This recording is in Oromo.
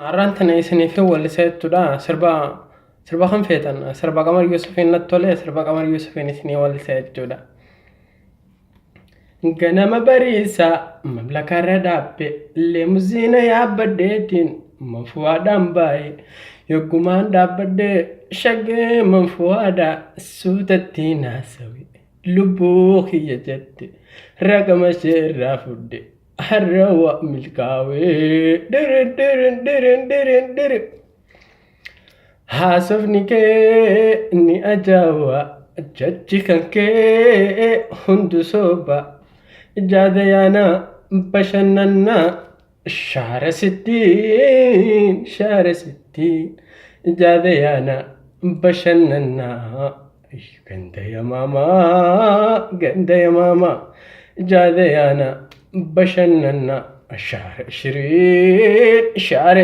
Arrantana isiniifin walliseettudha. Sirba kan feetan sirba Qamar Yuusufiin natti tole, sirba Qamar Yuusufiin isinii wallisee jechuudha. Ganama bariisaa mamlakarra dhaabbe leemuziina yaabbadheetiin manfuwaadhaan baay'ee yoggumaan dhaabbadhee shaggee manfuwaadhaa suutatti naasawi lubbuu kiyya jette raqama ishee irraa fudde harrawa milkaawee dirin haasofni kee ni ajaa'iba jechi kan kee hundu sooba jaadayaana bashannanaa shaara sittiin jaadayaana bashannanaa ganda yamaamaa jaadayaana bashannanaa shaara shiriin shaara